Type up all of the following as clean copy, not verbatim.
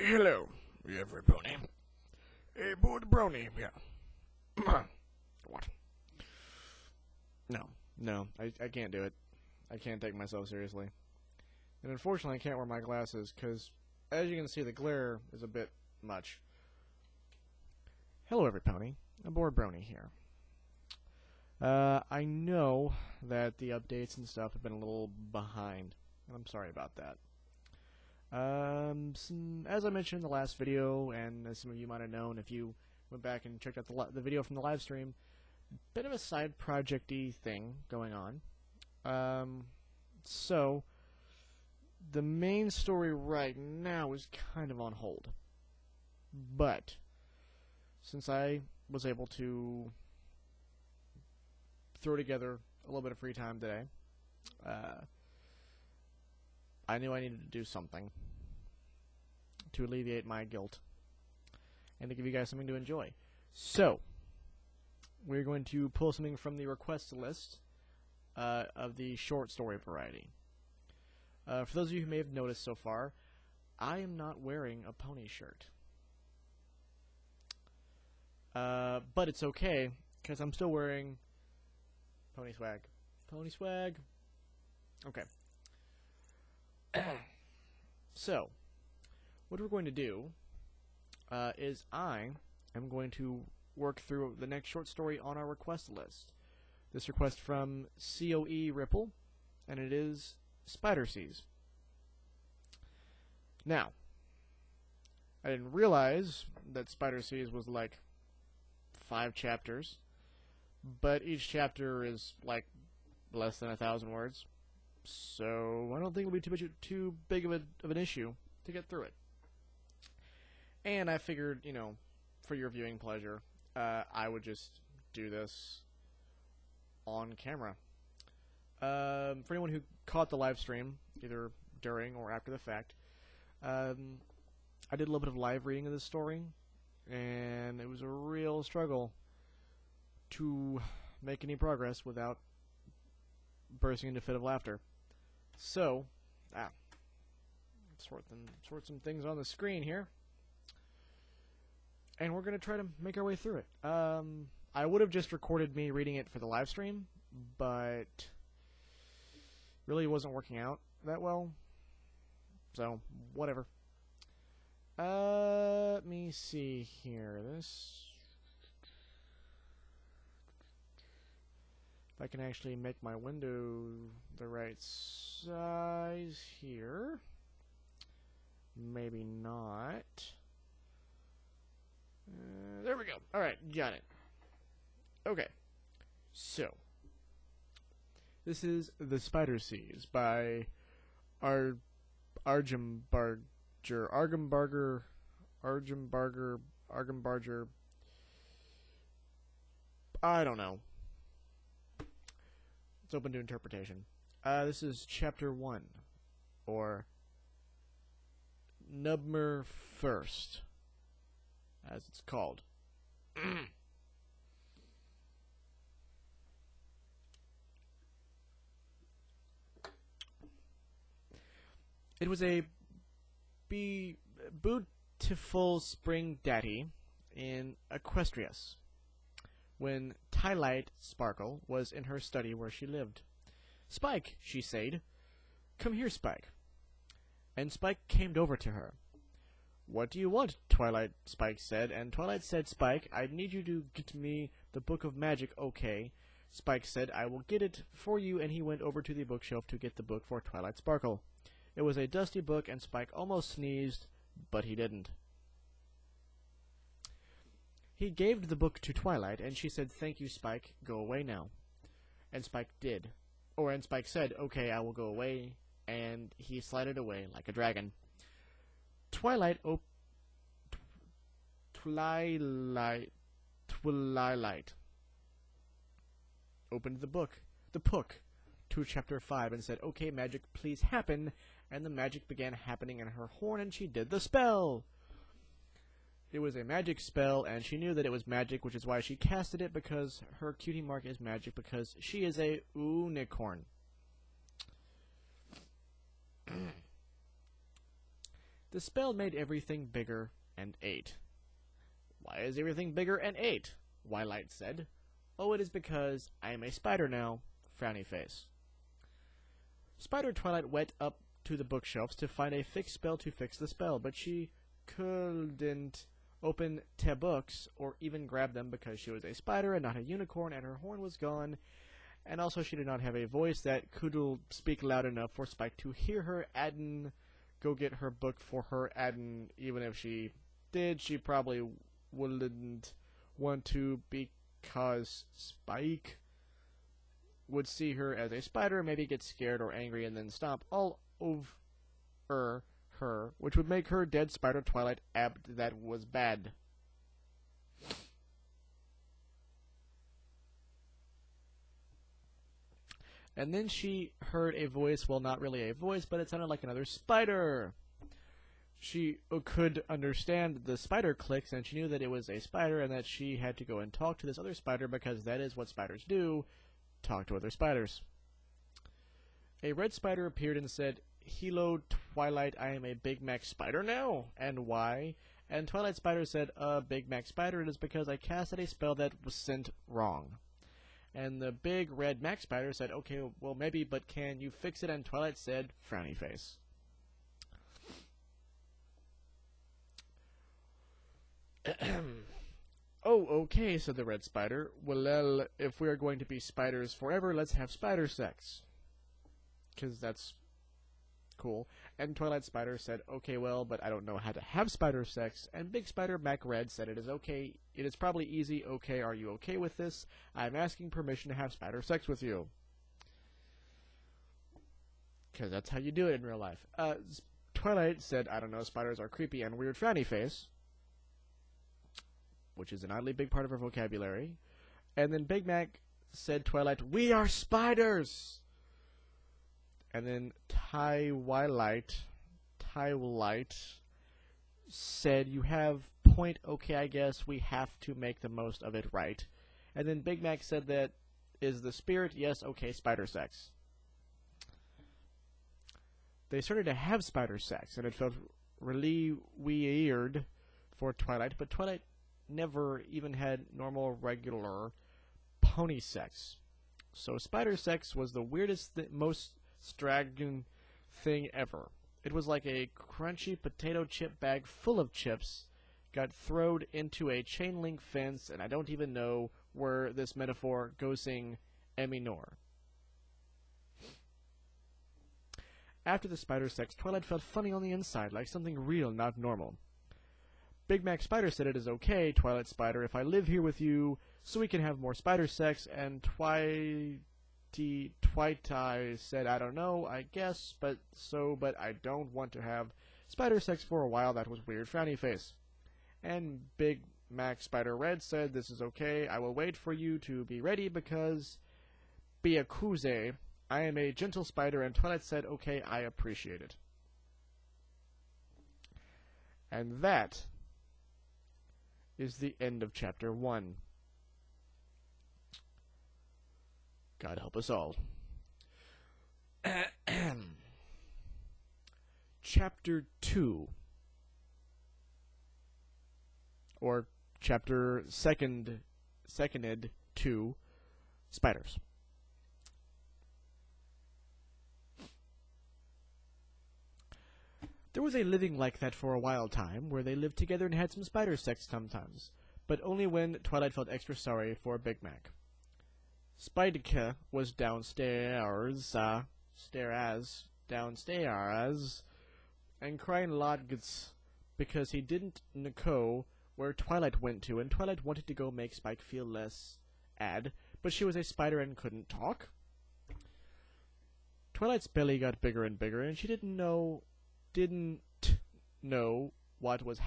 Hello, everybody. Hey, boy, the brony, yeah. What? No, I can't do it. I can't take myself seriously. And unfortunately, I can't wear my glasses, because, as you can see, the glare is a bit much. Hello, everybody. A bored brony here. I know that the updates and stuff have been a little behind, and I'm sorry about that. As I mentioned in the last video, and as some of you might have known if you went back and checked out the video from the live stream, bit of a side project-y thing going on. So, the main story right now is kind of on hold. But, since I was able to throw together a little bit of free time today, I knew I needed to do something to alleviate my guilt and to give you guys something to enjoy. So, we're going to pull something from the request list of the short story variety. For those of you who may have noticed so far, I am not wearing a pony shirt. But it's okay, because I'm still wearing pony swag. Pony swag. Okay. So, what we're going to do is I am going to work through the next short story on our request list. This request from COE Ripple, and it is Spider Seas. Now, I didn't realize that Spider Seas was like 5 chapters, but each chapter is like less than 1,000 words. So I don't think it'll be too big of an issue to get through it. And I figured, you know, for your viewing pleasure, I would just do this on camera. For anyone who caught the live stream, either during or after the fact, I did a little bit of live reading of this story, and it was a real struggle to make any progress without bursting into a fit of laughter. So, sort some things on the screen here, and we're gonna try to make our way through it. I would have just recorded me reading it for the live stream, but really wasn't working out that well. So, whatever. Let me see here. If I can actually make my window the right size here. Maybe not. There we go. Alright, got it. Okay. So, this is The Spider Seas by Argembarger. I don't know. It's open to interpretation. This is Chapter 1, or Nubmer First, as it's called. It was a beautiful spring daddy in Equestrius, when Twilight Sparkle was in her study where she lived. "Spike," she said. "Come here, Spike." And Spike came over to her. "What do you want?" Spike said, and Twilight said, "Spike, I need you to get me the Book of Magic, okay?" Spike said, "I will get it for you," and he went over to the bookshelf to get the book for Twilight Sparkle. It was a dusty book, and Spike almost sneezed, but he didn't. He gave the book to Twilight, and she said, "Thank you, Spike. Go away now." And Spike did. And Spike said, "Okay, I will go away," and he slided away like a dragon. Twilight opened the book to Chapter 5, and said, "Okay, magic, please happen," and the magic began happening in her horn, and she did the spell. It was a magic spell, and she knew that it was magic, which is why she casted it, because her cutie mark is magic, because she is a unicorn. The spell made everything bigger and ate. Why is everything bigger and ate? Twilight said. Oh, it is because I am a spider now. Frowny face. Spider Twilight went up to the bookshelves to find a fixed spell to fix the spell, but she couldn't open the books or even grab them because she was a spider and not a unicorn, and her horn was gone, and also she did not have a voice that could speak loud enough for Spike to hear her. Adden go get her book for her. Adden, even if she did, she probably wouldn't want to because Spike would see her as a spider, maybe get scared or angry, and then stomp all over her, which would make her dead Spider Twilight apt. That was bad. And then she heard a voice, well, not really a voice, but it sounded like another spider. She could understand the spider clicks, and she knew that it was a spider and that she had to go and talk to this other spider because that is what spiders do, talk to other spiders. A red spider appeared and said, "Hello, Twilight, I am a Big Mac spider now. And why?" And Twilight Spider said, Big Mac spider, it is because I casted a spell that was sent wrong. And the big red Mac spider said, okay, well maybe, but can you fix it? And Twilight said, frowny face. Oh, okay, said the red spider. Well, if we are going to be spiders forever, let's have spider sex. Because that's cool. And Twilight Spider said, okay, well, but I don't know how to have spider sex. And Big Spider Mac Red said, it is okay. It is probably easy. Okay, are you okay with this? I'm asking permission to have spider sex with you. Because that's how you do it in real life. Twilight said, I don't know, spiders are creepy and weird, frowny face. Which is an oddly big part of her vocabulary. And then Big Mac said, Twilight, we are spiders! And then Twilight said, you have point, okay, I guess we have to make the most of it, right? And then Big Mac said, that is the spirit, yes, okay, spider sex. They started to have spider sex, and it felt really weird for Twilight, but Twilight never even had normal, regular pony sex. So spider sex was the weirdest, most Stragon thing ever. It was like a crunchy potato chip bag full of chips got thrown into a chain link fence, and I don't even know where this metaphor goes-ing anymore. After the spider sex, Twilight felt funny on the inside, like something real, not normal. Big Mac Spider said, it is okay, Twilight Spider, if I live here with you, so we can have more spider sex, and Twilight said, I don't know, I guess, but I don't want to have spider sex for a while. That was weird, frowny face. And Big Mac Spider Red said, this is okay, I will wait for you to be ready because be a kuze. I am a gentle spider. And Twilight said, okay, I appreciate it. And that is the end of Chapter 1. God help us all. Chapter 2. Or Chapter seconded 2, Spiders. There was a living like that for a while time, where they lived together and had some spider sex sometimes, but only when Twilight felt extra sorry for Big Mac. Spideke was downstairs, and crying lots because he didn't know where Twilight went to, and Twilight wanted to go make Spike feel less ad, but she was a spider and couldn't talk. Twilight's belly got bigger and bigger, and she didn't know what was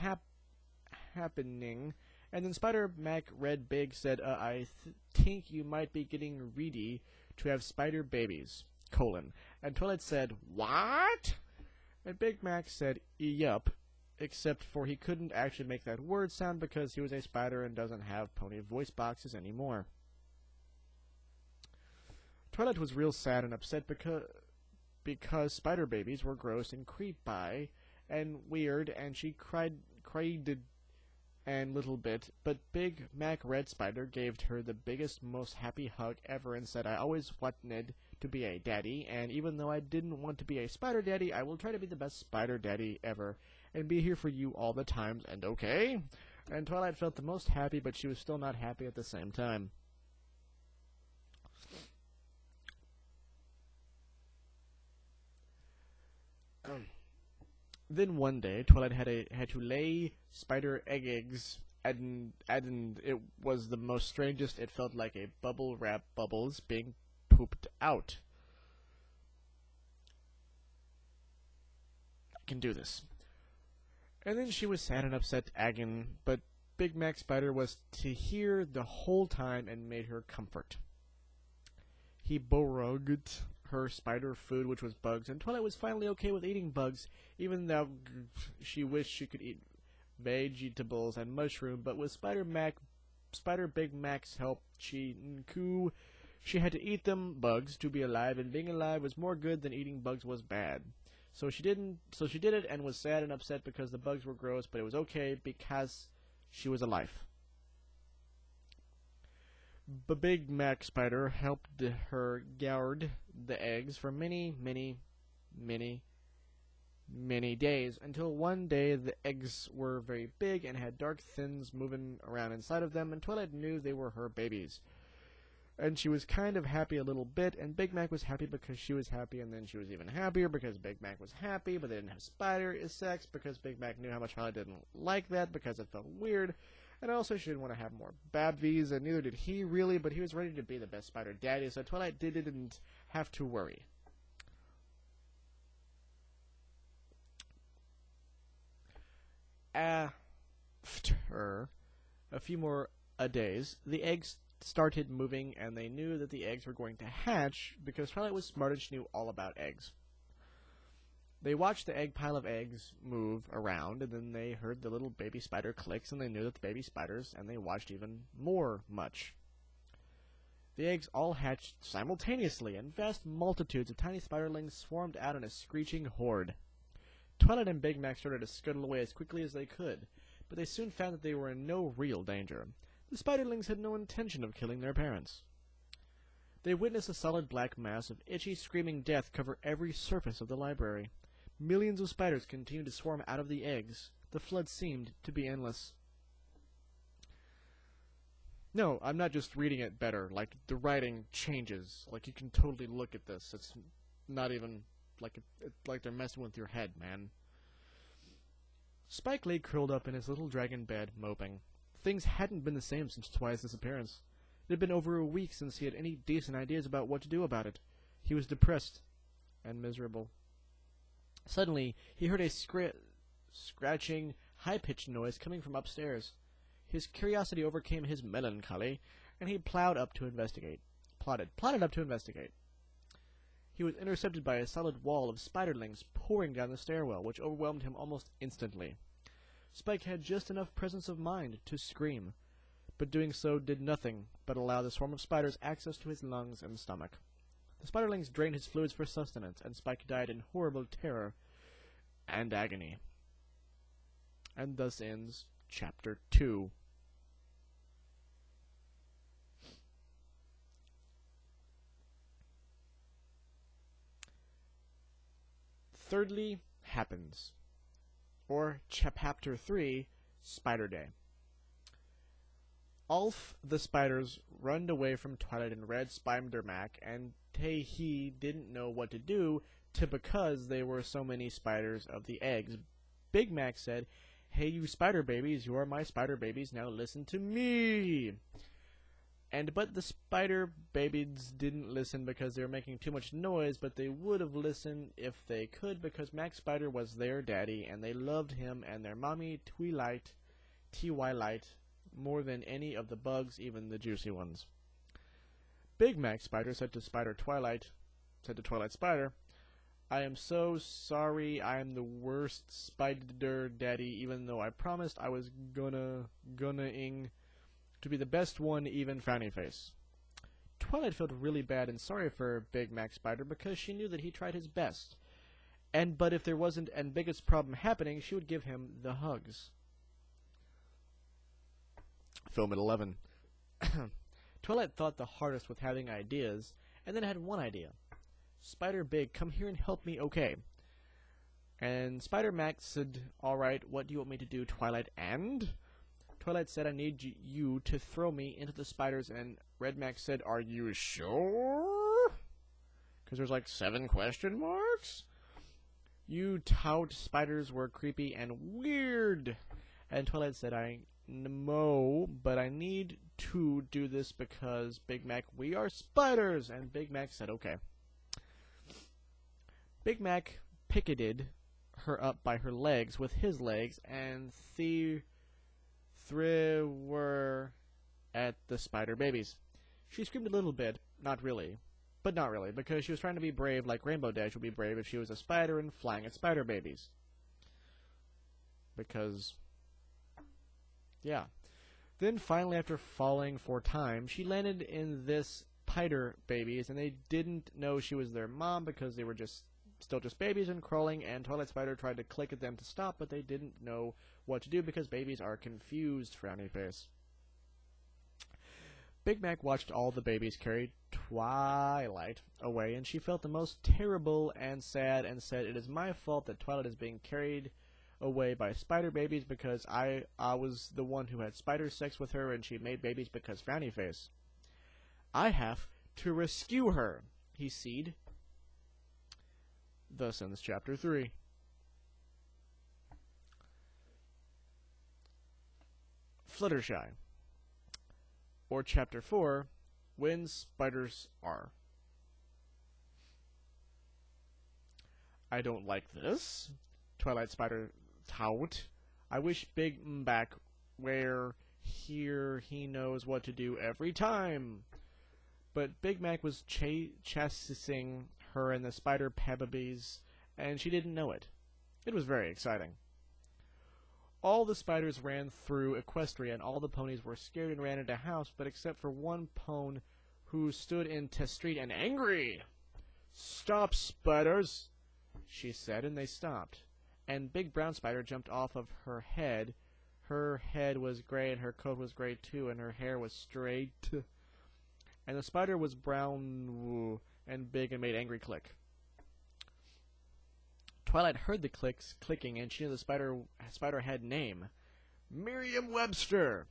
happening. And then Spider Mac Red Big said, I think you might be getting ready to have spider babies, : And Twilight said, what? And Big Mac said, yup, except for he couldn't actually make that word sound because he was a spider and doesn't have pony voice boxes anymore. Twilight was real sad and upset because spider babies were gross and creepy, and weird, and she cried and little bit, but Big Mac Red Spider gave her the biggest, most happy hug ever and said, I always wanted to be a daddy, and even though I didn't want to be a spider daddy, I will try to be the best spider daddy ever, and be here for you all the times, and okay? And Twilight felt the most happy, but she was still not happy at the same time. Then one day, Twilight had to lay spider eggs, and it was the most strangest. It felt like a bubble wrap bubbles being pooped out. I can do this. And then she was sad and upset again, but Big Mac Spider was to hear the whole time and made her comfort. He borrowed her spider food, which was bugs, and Twilight was finally okay with eating bugs, even though she wished she could eat vegetables and mushroom, but with Spider Big Mac's help, she had to eat them bugs to be alive, and being alive was more good than eating bugs was bad. So she did it and was sad and upset because the bugs were gross, but it was okay because she was alive. But Big Mac Spider helped her guard the eggs for many, many, many, many days, until one day the eggs were very big and had dark things moving around inside of them, and Twilight knew they were her babies. And she was kind of happy a little bit, and Big Mac was happy because she was happy, and then she was even happier because Big Mac was happy, but they didn't have spider sex because Big Mac knew how much Twilight didn't like that because it felt weird. And also, she didn't want to have more babvies, and neither did he, really, but he was ready to be the best spider daddy, so Twilight didn't have to worry. After a few more days, the eggs started moving, and they knew that the eggs were going to hatch, because Twilight was smart and she knew all about eggs. They watched the pile of eggs move around, and then they heard the little baby spider clicks, and they knew that the baby spiders, and they watched even more much. The eggs all hatched simultaneously, and vast multitudes of tiny spiderlings swarmed out in a screeching horde. Twilight and Big Mac started to scuttle away as quickly as they could, but they soon found that they were in no real danger. The spiderlings had no intention of killing their parents. They witnessed a solid black mass of itchy, screaming death cover every surface of the library. Millions of spiders continued to swarm out of the eggs. The flood seemed to be endless. No, I'm not just reading it better. Like, the writing changes. Like, you can totally look at this. It's not even like they're messing with your head, man. Spike lay curled up in his little dragon bed, moping. Things hadn't been the same since Twilight's disappearance. It had been over a week since he had any decent ideas about what to do about it. He was depressed and miserable. Suddenly, he heard a scratching, high-pitched noise coming from upstairs. His curiosity overcame his melancholy, and he plotted up to investigate. He was intercepted by a solid wall of spiderlings pouring down the stairwell, which overwhelmed him almost instantly. Spike had just enough presence of mind to scream, but doing so did nothing but allow the swarm of spiders access to his lungs and stomach. The spiderlings drained his fluids for sustenance, and Spike died in horrible terror and agony. And thus ends Chapter 2. Thirdly happens, or Chapter 3, Spider Day. Ulf the spiders runned away from Twilight and Red Spider-Mac, and he didn't know what to do because there were so many spiders of the eggs. Big Mac said, "Hey, you spider babies, you are my spider babies, now listen to me." But the spider babies didn't listen because they were making too much noise, but they would have listened if they could because Mac Spider was their daddy, and they loved him and their mommy, Twilight, more than any of the bugs, even the juicy ones. Big Mac Spider said to Twilight Spider, "I am so sorry I am the worst spider daddy, even though I promised I was gonna-ing to be the best one, even frowny face." Twilight felt really bad and sorry for Big Mac Spider because she knew that he tried his best. But if there wasn't an biggest problem happening, she would give him the hugs. Film at 11. Twilight thought the hardest with having ideas, and then had one idea. Spider Big, come here and help me, okay? And Spider Max said, alright, what do you want me to do, Twilight? And Twilight said, I need you to throw me into the spiders, and Red Max said, are you sure? Because there's like 7 question marks? You tout spiders were creepy and weird. And Twilight said, I know, but I need to do this because Big Mac, we are spiders. And Big Mac said, okay. Big Mac picketed her up by her legs with his legs and threw at the spider babies. She screamed a little bit, not really, because she was trying to be brave like Rainbow Dash would be brave if she was a spider and flying at spider babies. Because, yeah. Then finally, after falling 4 times, she landed in this spider babies, and they didn't know she was their mom because they were still just babies and crawling, and Twilight Spider tried to click at them to stop, but they didn't know what to do because babies are confused, frowny face. Big Mac watched all the babies carry Twilight away, and she felt the most terrible and sad and said, it is my fault that Twilight is being carried away by spider babies because I was the one who had spider sex with her and she made babies because frowny face. I have to rescue her, he said. Thus ends chapter 3. Fluttershy, or chapter 4, When Spiders Are. I don't like this, Twilight Spider tout. I wish Big Mac were here, he knows what to do every time. But Big Mac was chasing her and the spider babies, and she didn't know it. It was very exciting. All the spiders ran through Equestria, and all the ponies were scared and ran into house, but except for one pone who stood in the street and angry. Stop, spiders, she said, and they stopped. And Big Brown Spider jumped off of her head. Her head was gray, and her coat was gray too, and her hair was straight. And the spider was brown and big and made angry click. Twilight heard the clicking, and she knew the spider had name. Merriam-Webster!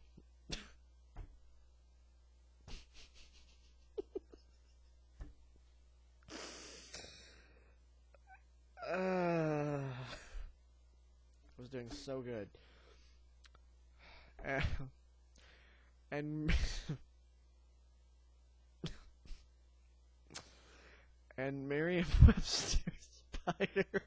I was doing so good. And Merriam-Webster spider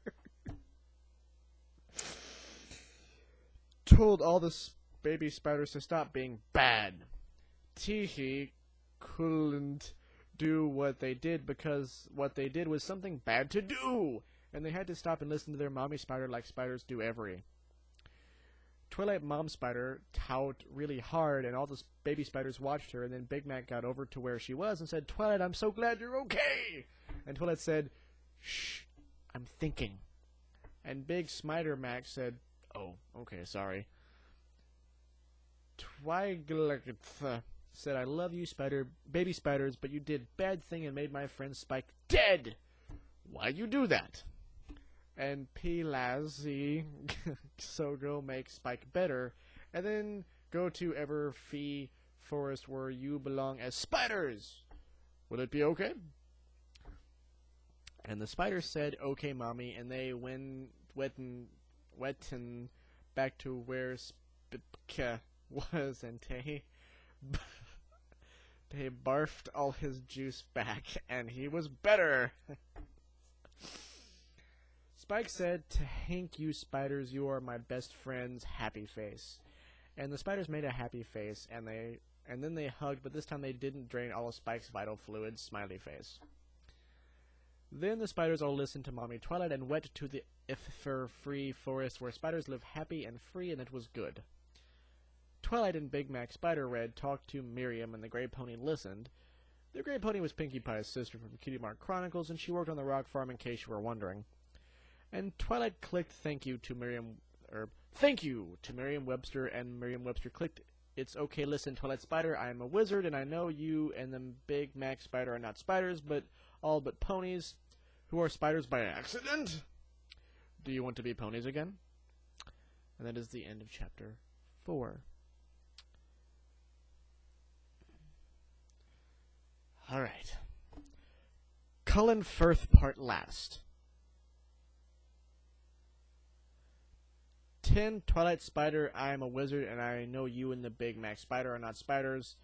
told all the baby spiders to stop being bad. Teehee couldn't do what they did because what they did was something bad to do, and they had to stop and listen to their mommy spider like spiders do every. Twilight Mom Spider tout really hard, and all the baby spiders watched her, and then Big Mac got over to where she was and said, Twilight, I'm so glad you're okay! And Twilight said, shh, I'm thinking. And Big Spider Mac said, oh, okay, sorry. Twilight said, I love you, baby spiders, but you did bad thing and made my friend Spike dead! Why'd you do that? And P-Lazzy, so go make Spike better, and then go to Everfee Forest where you belong as spiders. Will it be okay? And the spiders said, okay, Mommy, and they went back to where Spike was, and they barfed all his juice back, and he was better. Spike said, thank you, spiders, you are my best friends, happy face. And the spiders made a happy face, and then they hugged, but this time they didn't drain all of Spike's vital fluids, smiley face. Then the spiders all listened to Mommy Twilight and went to the Free Forest where spiders live happy and free, and it was good. Twilight and Big Mac Spider Red talked to Miriam, and the Gray Pony listened. The Gray Pony was Pinkie Pie's sister from Cutie Mark Chronicles, and she worked on the rock farm in case you were wondering. And Twilight clicked thank you to Merriam-Webster, and Merriam-Webster clicked, "It's okay, listen, Twilight Spider, I am a wizard, and I know you and the Big Mac Spider are not spiders, but all but ponies, who are spiders by accident. Do you want to be ponies again?" And that is the end of chapter 4. Alright. Cullen Firth part last. 10. Twilight Spider, I am a wizard, and I know you and the Big Mac Spider are not spiders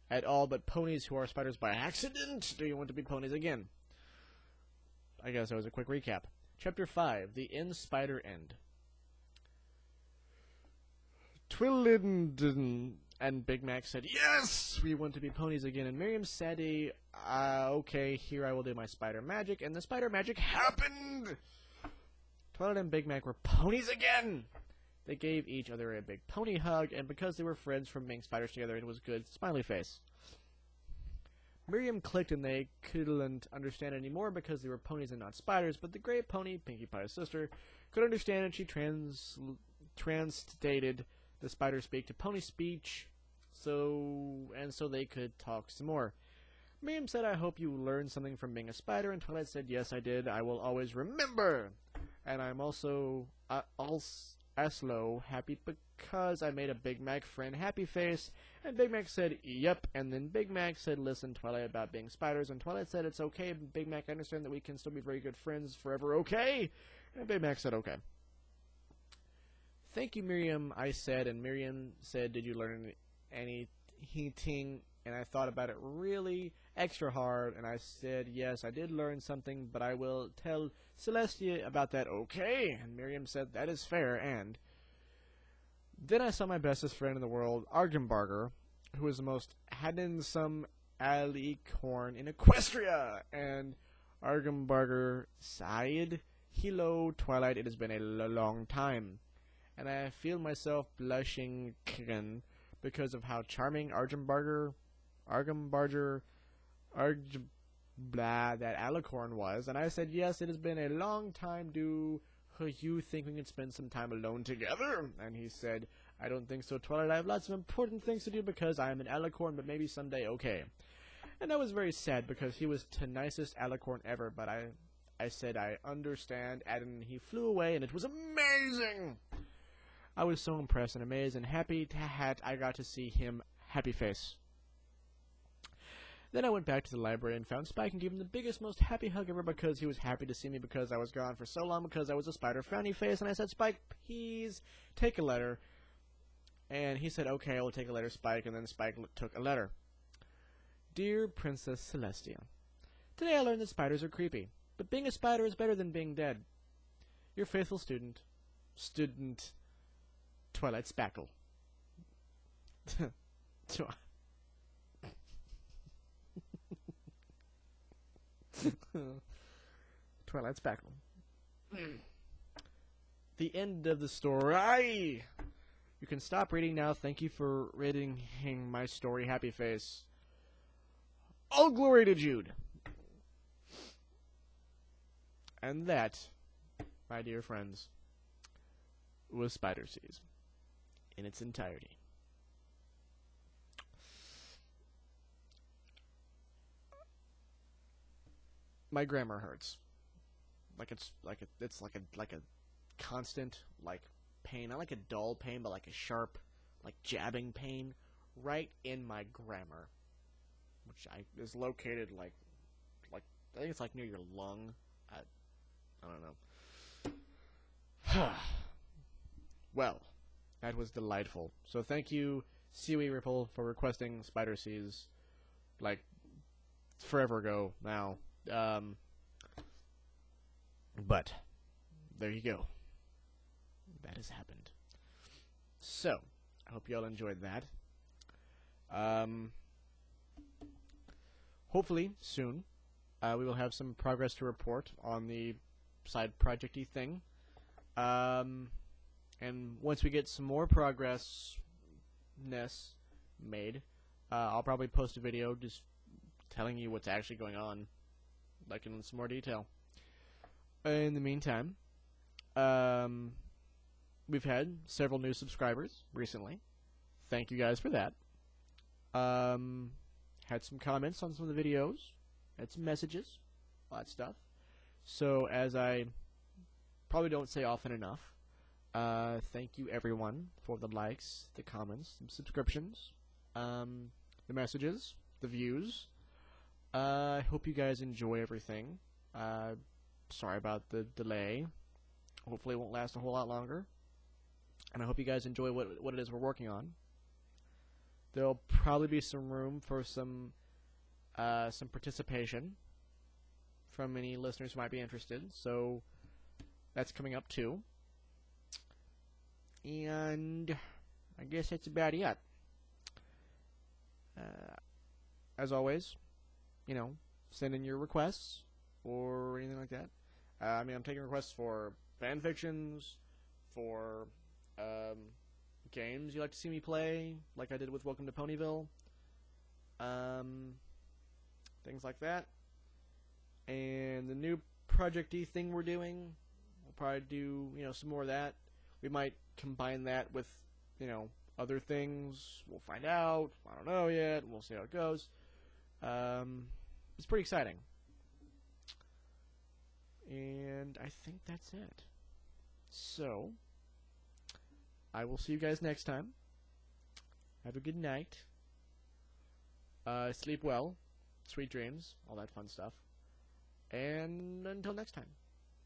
at all, but ponies who are spiders by accident. Do you want to be ponies again? I guess that was a quick recap. Chapter 5. The End Spider End. Twillin and Big Mac said, "Yes! We want to be ponies again." And Miriam said, "Okay, here I will do my spider magic." And the spider magic happened! Twilight and Big Mac were ponies again! They gave each other a big pony hug, and because they were friends from being spiders together, it was good. Smiley face. Miriam clicked, and they couldn't understand anymore because they were ponies and not spiders, but the gray pony, Pinkie Pie's sister, could understand, and she translated the spider speak to pony speech, so they could talk some more. Miriam said, "I hope you learned something from being a spider," and Twilight said, "Yes, I did. I will always remember. And I'm also happy because I made a Big Mac friend happy face." And Big Mac said, "Yep." And then Big Mac said, "Listen, Twilight, about being spiders." And Twilight said, "It's okay, Big Mac, I understand that we can still be very good friends forever, okay?" And Big Mac said, "Okay." "Thank you, Miriam," I said, and Miriam said, "Did you learn anything?" And I thought about it really extra hard, and I said, "Yes, I did learn something, but I will tell Celestia about that, okay?" And Miriam said, "That is fair," and then I saw my bestest friend in the world, Argembarger, who is the most handsome alicorn in Equestria, and Argembarger sighed, "Hello, Twilight, it has been a long time." And I feel myself blushing again because of how charming Argembarger, that alicorn was. And I said, "Yes, it has been a long time. Do you think we can spend some time alone together?" And he said, "I don't think so, Twilight. I have lots of important things to do because I am an alicorn, but maybe someday, okay." And I was very sad because he was the nicest alicorn ever, but I said, "I understand," and he flew away, and it was amazing. I was so impressed and amazed and happy I got to see him happy face. Then I went back to the library and found Spike and gave him the biggest, most happy hug ever because he was happy to see me because I was gone for so long because I was a spider frowny face. And I said, "Spike, please take a letter." And he said, "Okay, I will take a letter, Spike." And then Spike took a letter. "Dear Princess Celestia, today I learned that spiders are creepy, but being a spider is better than being dead. Your faithful student, Twilight Spackle." Twilight Spackle. The end of the story. You can stop reading now. Thank you for reading my story, happy face. All glory to Jude. And that, my dear friends, was Spider Seas in its entirety. My grammar hurts. It's like a constant pain. Not like a dull pain, but like a sharp, jabbing pain right in my grammar, which is located I think it's near your lung. I don't know. Well, that was delightful. So thank you, Seaweed Ripple, for requesting Spider Seas, forever ago now. But there you go. That has happened. So, I hope you all enjoyed that. Hopefully, soon, we will have some progress to report on the side project-y thing. And once we get some more progress made, I'll probably post a video just telling you what's actually going on, in some more detail. In the meantime, We've had several new subscribers recently. Thank you guys for that. Had some comments on some of the videos. Had some messages. All that stuff. So, as I probably don't say often enough, thank you everyone for the likes, the comments, the subscriptions, the messages, the views. I hope you guys enjoy everything. Sorry about the delay. Hopefully it won't last a whole lot longer. And I hope you guys enjoy what it is we're working on. There'll probably be some room for some participation from any listeners who might be interested. So that's coming up too. And I guess that's about it. As always, you know, send in your requests or anything like that. I mean, I'm taking requests for fan fictions, for games you like to see me play, like I did with Welcome to Ponyville, things like that. And the new Project E thing we're doing, we'll probably do, you know, some more of that. We might combine that with, you know, other things. We'll find out. I don't know yet. We'll see how it goes. It's pretty exciting. And I think that's it. So, I will see you guys next time. Have a good night. Sleep well. Sweet dreams. All that fun stuff. And until next time.